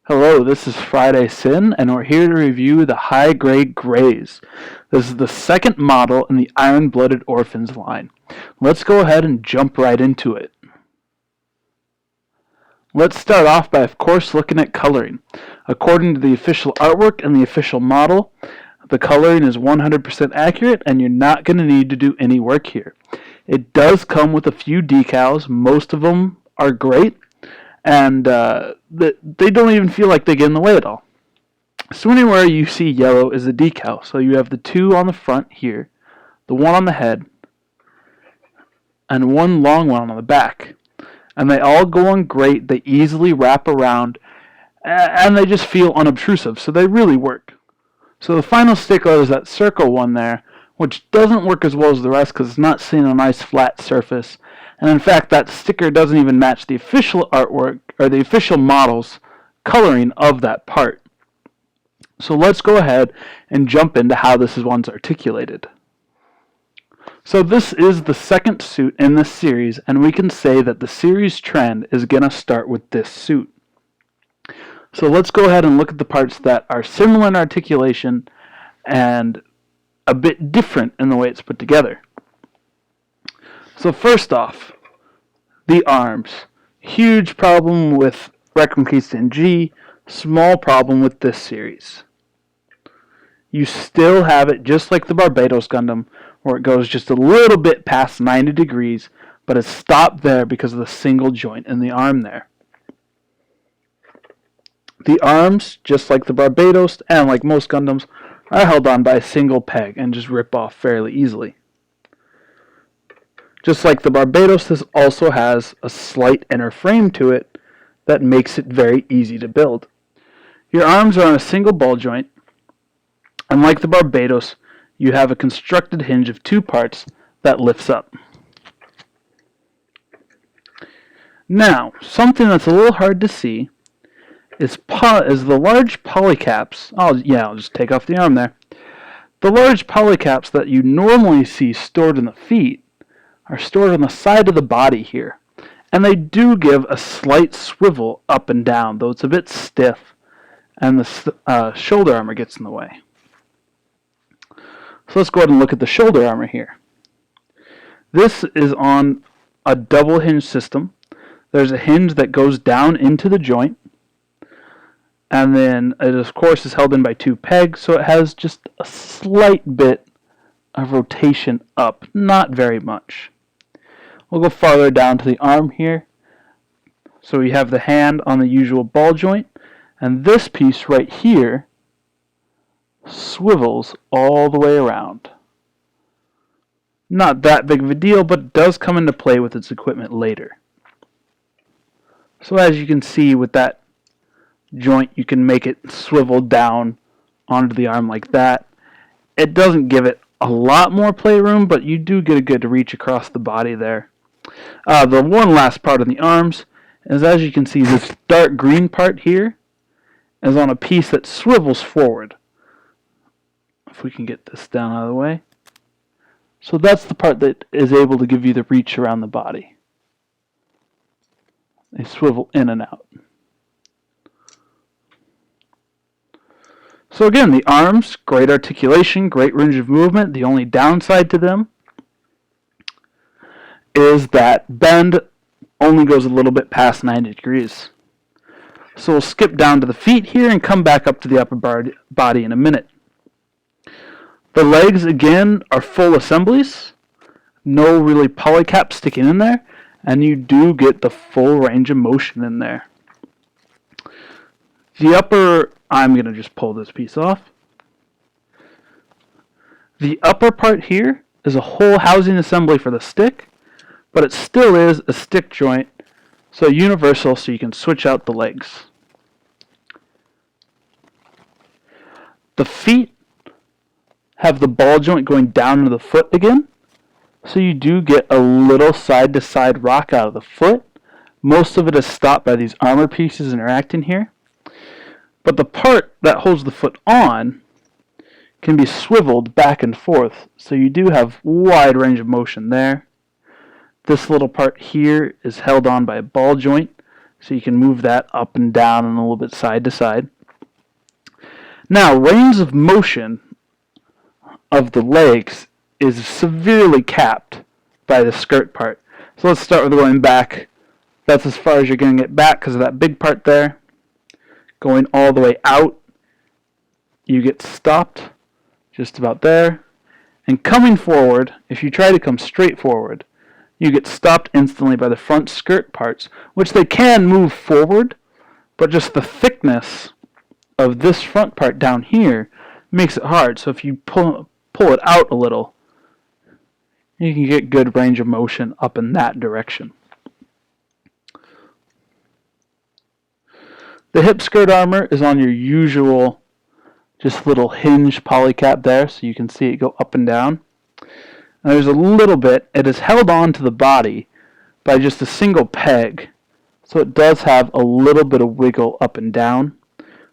Hello, this is Friday Sin, and we're here to review the high-grade Graze. This is the second model in the Iron-Blooded Orphans line. Let's go ahead and jump right into it. Let's start off by, of course, looking at coloring. According to the official artwork and the official model, the coloring is 100% accurate, and you're not going to need to do any work here. It does come with a few decals. Most of them are great, and they don't even feel like they get in the way at all. So anywhere you see yellow is a decal. So you have the two on the front here, the one on the head, and one long one on the back. And they all go on great. They easily wrap around, and they just feel unobtrusive, so they really work. So the final sticker is that circle one there, which doesn't work as well as the rest because it's not seeing a nice flat surface. And in fact, that sticker doesn't even match the official artwork or the official model's coloring of that part. So let's go ahead and jump into how this one's articulated. So this is the second suit in this series, and we can say that the series trend is going to start with this suit. So let's go ahead and look at the parts that are similar in articulation and a bit different in the way it's put together. So first off, the arms. Huge problem with Requiem in G, small problem with this series. You still have it just like the Barbados Gundam, where it goes just a little bit past 90 degrees, but it's stopped there because of the single joint in the arm there. The arms, just like the Barbados and like most Gundams, are held on by a single peg and just rip off fairly easily. Just like the Barbados, this also has a slight inner frame to it that makes it very easy to build. Your arms are on a single ball joint, and like the Barbados, you have a constructed hinge of two parts that lifts up. Now, something that's a little hard to see is the large polycaps. I'll just take off the arm there. The large polycaps that you normally see stored in the feet are stored on the side of the body here. And they do give a slight swivel up and down, though it's a bit stiff, and the shoulder armor gets in the way. So let's go ahead and look at the shoulder armor here. This is on a double hinge system. There's a hinge that goes down into the joint, and then it of course is held in by two pegs, so it has just a slight bit of rotation up, not very much. We'll go farther down to the arm here. So we have the hand on the usual ball joint, and this piece right here swivels all the way around. Not that big of a deal, but it does come into play with its equipment later. So as you can see with that joint, you can make it swivel down onto the arm like that. It doesn't give it a lot more playroom, but you do get a good reach across the body there. The one last part on the arms is, as you can see, this dark green part here is on a piece that swivels forward. If we can get this down out of the way. So that's the part that is able to give you the reach around the body. They swivel in and out. So again, the arms, great articulation, great range of movement. The only downside to them is that bend only goes a little bit past 90 degrees. So we'll skip down to the feet here and come back up to the upper body in a minute. The legs, again, are full assemblies. No really polycap sticking in there, and you do get the full range of motion in there. The upper, I'm going to just pull this piece off. The upper part here is a whole housing assembly for the stick, but it still is a stick joint, so universal, so you can switch out the legs. The feet have the ball joint going down into the foot again, so you do get a little side-to-side rock out of the foot. Most of it is stopped by these armor pieces interacting here. But the part that holds the foot on can be swiveled back and forth, so you do have wide range of motion there. This little part here is held on by a ball joint, So you can move that up and down and a little bit side to side. Now, range of motion of the legs is severely capped by the skirt part. So let's start with going back. That's as far as you're going to get back because of that big part there. Going all the way out, you get stopped just about there. And coming forward, if you try to come straight forward, you get stopped instantly by the front skirt parts, which they can move forward, but just the thickness of this front part down here makes it hard. So if you pull it out a little, you can get good range of motion up in that direction. The hip skirt armor is on your usual just little hinge polycap there, so you can see it go up and down. And there's a little bit, it is held on to the body by just a single peg, so it does have a little bit of wiggle up and down,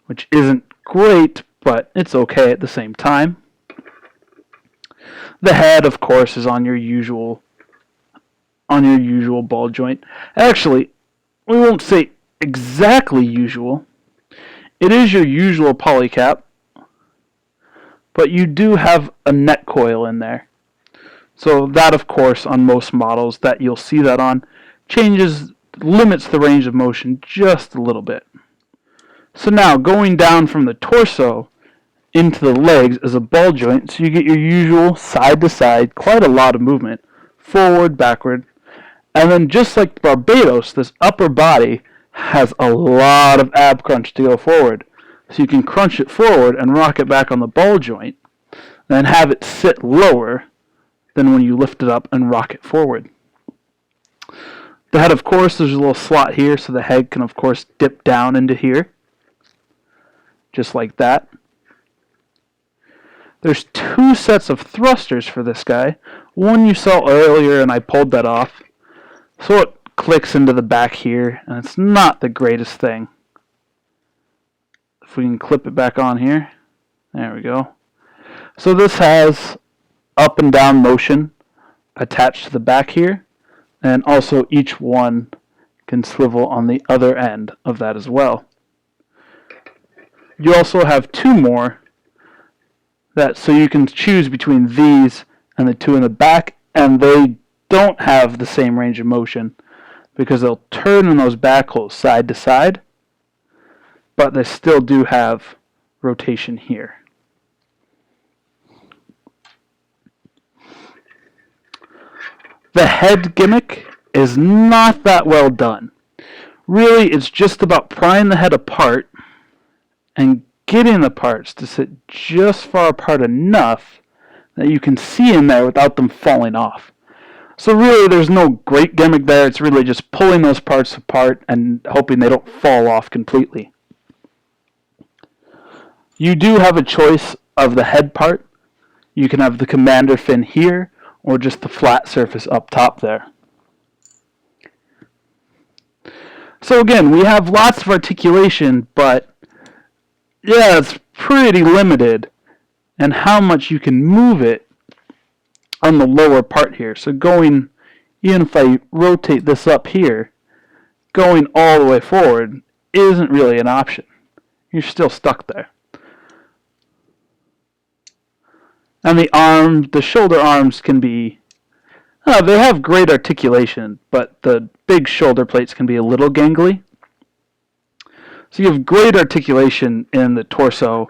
which isn't great, but it's okay at the same time. The head, of course, is on your usual ball joint. Actually, we won't say exactly usual. It is your usual polycap, but you do have a net coil in there. So that, of course, on most models that you'll see that on, limits the range of motion just a little bit. So now, going down from the torso into the legs is a ball joint, so you get your usual side to side, quite a lot of movement, forward, backward, and then just like Barbados, this upper body has a lot of ab crunch to go forward. So you can crunch it forward and rock it back on the ball joint, then have it sit lower than when you lift it up and rock it forward. The head, of course, there's a little slot here, so the head can, of course, dip down into here, just like that. There's two sets of thrusters for this guy. One you saw earlier, and I pulled that off. So it clicks into the back here, and it's not the greatest thing. If we can clip it back on here. There we go. So this has up and down motion attached to the back here, and also each one can swivel on the other end of that as well. You also have two more, so you can choose between these and the two in the back, and they don't have the same range of motion because they'll turn in those back holes side to side, but they still do have rotation here. The head gimmick is not that well done. Really, it's just about prying the head apart and getting the parts to sit just far apart enough that you can see in there without them falling off. So really, there's no great gimmick there. It's really just pulling those parts apart and hoping they don't fall off completely. You do have a choice of the head part. You can have the commander fin here, or just the flat surface up top there. So again, we have lots of articulation, but yeah, it's pretty limited in how much you can move it on the lower part here. So even if I rotate this up here, going all the way forward isn't really an option. You're still stuck there. And the shoulder arms can be, they have great articulation, but the big shoulder plates can be a little gangly. So you have great articulation in the torso.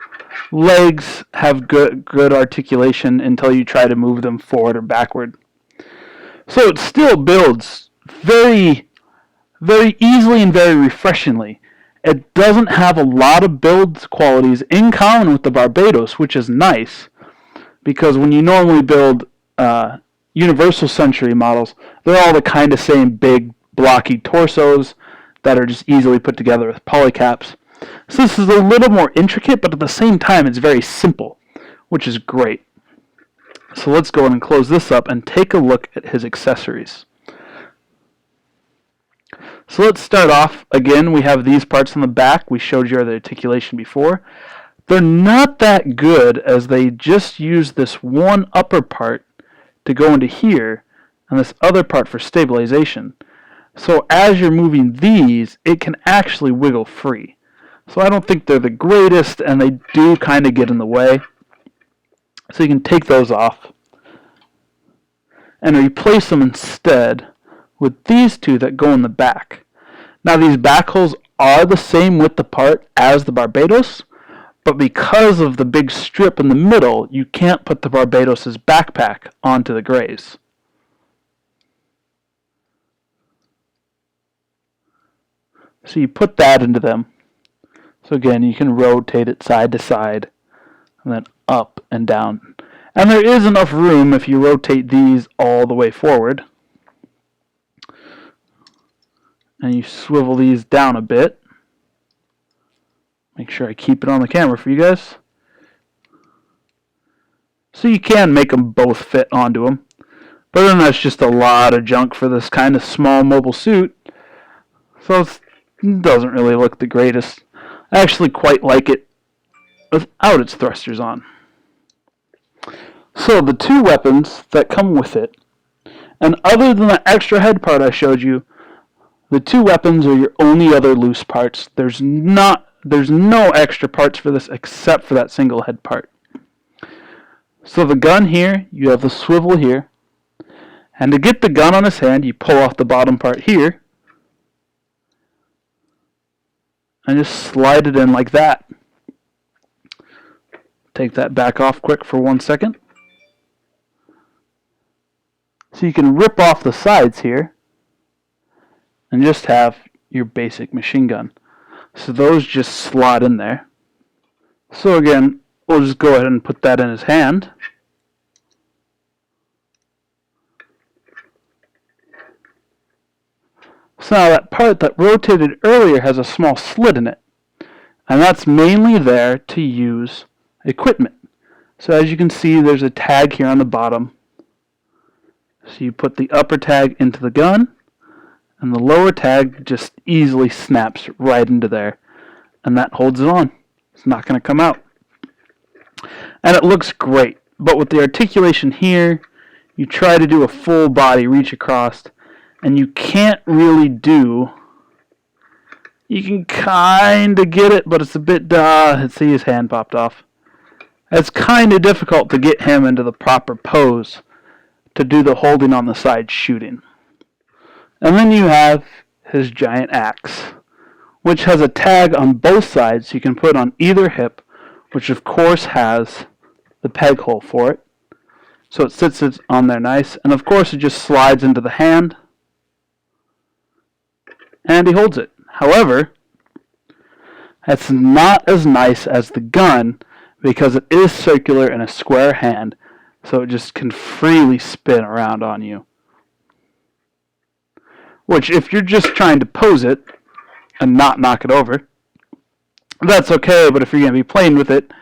Legs have good articulation until you try to move them forward or backward. So it still builds very, very easily and very refreshingly. It doesn't have a lot of build qualities in common with the Barbados, which is nice, because when you normally build Universal Century models, they're all the kind of same big, blocky torsos that are just easily put together with polycaps. So this is a little more intricate, but at the same time it's very simple, which is great. So let's go ahead and close this up and take a look at his accessories. So let's start off. Again, we have these parts on the back. We showed you the articulation before. They're not that good, as they just use this one upper part to go into here and this other part for stabilization. So as you're moving these, it can actually wiggle free. So I don't think they're the greatest, and they do kind of get in the way. So you can take those off and replace them instead with these two that go in the back. Now these back holes are the same width apart as the Barbados, but because of the big strip in the middle, you can't put the Barbados's backpack onto the Graze. So you put that into them. So again, you can rotate it side to side, and then up and down. And there is enough room if you rotate these all the way forward. And you swivel these down a bit. Make sure I keep it on the camera for you guys. So you can make them both fit onto them. But then that's just a lot of junk for this kind of small mobile suit. So it doesn't really look the greatest. I actually quite like it without its thrusters on. So the two weapons that come with it, and other than the extra head part I showed you, the two weapons are your only other loose parts. There's no extra parts for this except for that single head part. So the gun here, you have the swivel here, and to get the gun on his hand, you pull off the bottom part here, and just slide it in like that. Take that back off quick for 1 second. So you can rip off the sides here and just have your basic machine gun. So those just slot in there. So again, we'll just go ahead and put that in his hand. So now that part that rotated earlier has a small slit in it. And that's mainly there to use equipment. So as you can see, there's a tag here on the bottom. So you put the upper tag into the gun, and the lower tag just easily snaps right into there. And that holds it on. It's not going to come out. And it looks great. But with the articulation here, you try to do a full body reach across, and you can't really do... You can kind of get it, but it's a bit... see, his hand popped off. It's kind of difficult to get him into the proper pose to do the holding on the side shooting. And then you have his giant axe, which has a tag on both sides you can put on either hip, which of course has the peg hole for it. So it sits on there nice, and of course it just slides into the hand, and he holds it. However, it's not as nice as the gun because it is circular in a square hand, so it just can freely spin around on you. Which, if you're just trying to pose it and not knock it over, that's okay, but if you're going to be playing with it,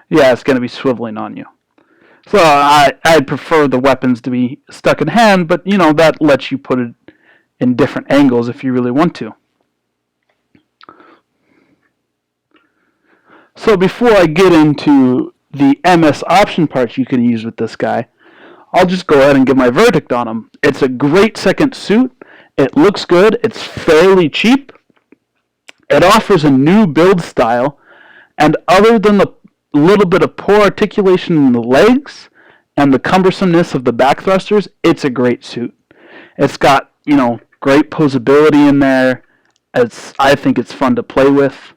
yeah, it's going to be swiveling on you. So I'd prefer the weapons to be stuck in hand, but you know, that lets you put it in different angles if you really want to. So before I get into the MS option parts you can use with this guy, I'll just go ahead and give my verdict on him. It's a great second suit. It looks good. It's fairly cheap. It offers a new build style, and other than the little bit of poor articulation in the legs and the cumbersomeness of the back thrusters, it's a great suit. It's got, you know, great posability in there. I think it's fun to play with.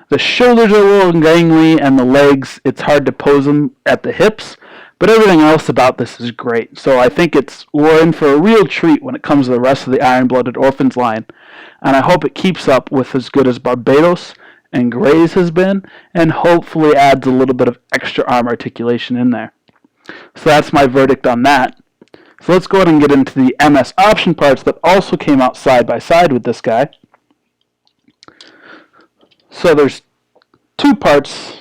The shoulders are a little gangly, and the legs, it's hard to pose them at the hips, but everything else about this is great. So I think we're in for a real treat when it comes to the rest of the Iron-Blooded Orphans line, and I hope it keeps up with as good as Barbados and Graze has been, and hopefully adds a little bit of extra arm articulation in there. So that's my verdict on that. So let's go ahead and get into the MS option parts that also came out side by side with this guy. So there's two parts.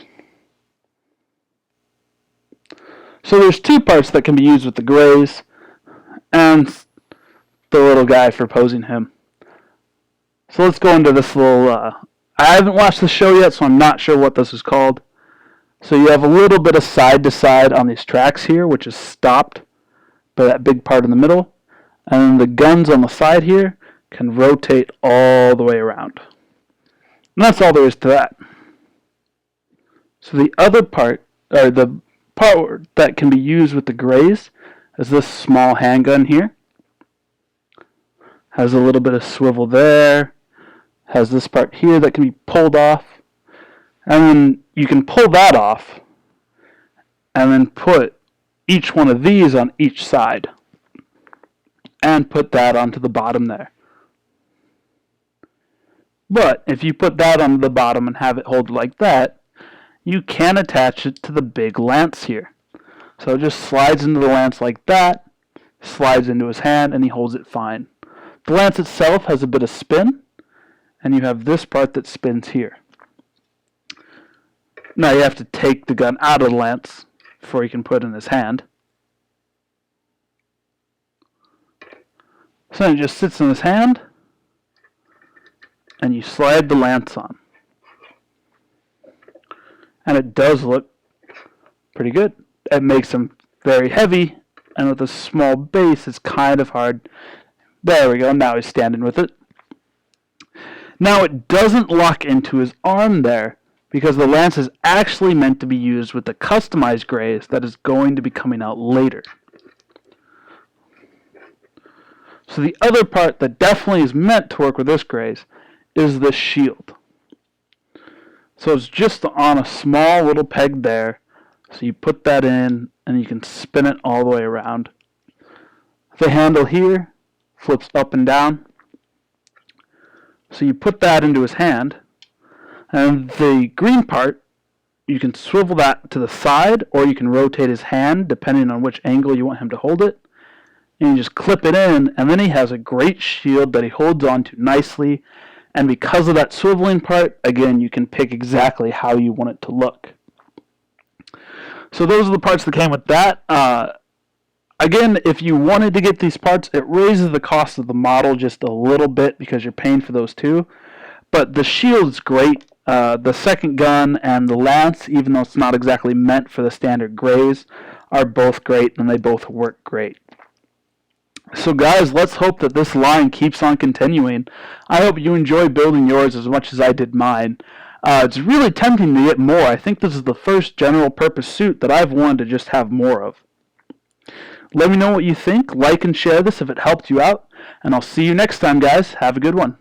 So there's two parts that can be used with the Graze and the little guy for posing him. So let's go into this little... I haven't watched the show yet, so I'm not sure what this is called. So you have a little bit of side to side on these tracks here, which is stopped by that big part in the middle. And then the guns on the side here can rotate all the way around. And that's all there is to that. So the other part, or the part that can be used with the Graze, is this small handgun here. Has a little bit of swivel there. Has this part here that can be pulled off. And then you can pull that off and then put each one of these on each side and put that onto the bottom there. But if you put that on the bottom and have it hold like that, you can attach it to the big lance here. So it just slides into the lance like that, slides into his hand, and he holds it fine. The lance itself has a bit of spin, and you have this part that spins here. Now you have to take the gun out of the lance before you can put it in his hand. So it just sits in his hand, and you slide the lance on. And it does look pretty good. It makes him very heavy, and with a small base, it's kind of hard. There we go, now he's standing with it. Now it doesn't lock into his arm there, because the lance is actually meant to be used with the customized Graze that is going to be coming out later. So the other part that definitely is meant to work with this Graze is the shield. So it's just on a small little peg there. So you put that in and you can spin it all the way around. The handle here flips up and down. So you put that into his hand, and the green part, you can swivel that to the side, or you can rotate his hand depending on which angle you want him to hold it. And you just clip it in, and then he has a great shield that he holds onto nicely. And because of that swiveling part, again, you can pick exactly how you want it to look. So those are the parts that came with that. Again, if you wanted to get these parts, it raises the cost of the model just a little bit because you're paying for those too. But the shield's great. The second gun and the lance, even though it's not exactly meant for the standard Graze, are both great and they both work great. So guys, let's hope that this line keeps on continuing. I hope you enjoy building yours as much as I did mine. It's really tempting to get more. I think this is the first general purpose suit that I've wanted to just have more of. Let me know what you think. Like and share this if it helped you out. And I'll see you next time, guys. Have a good one.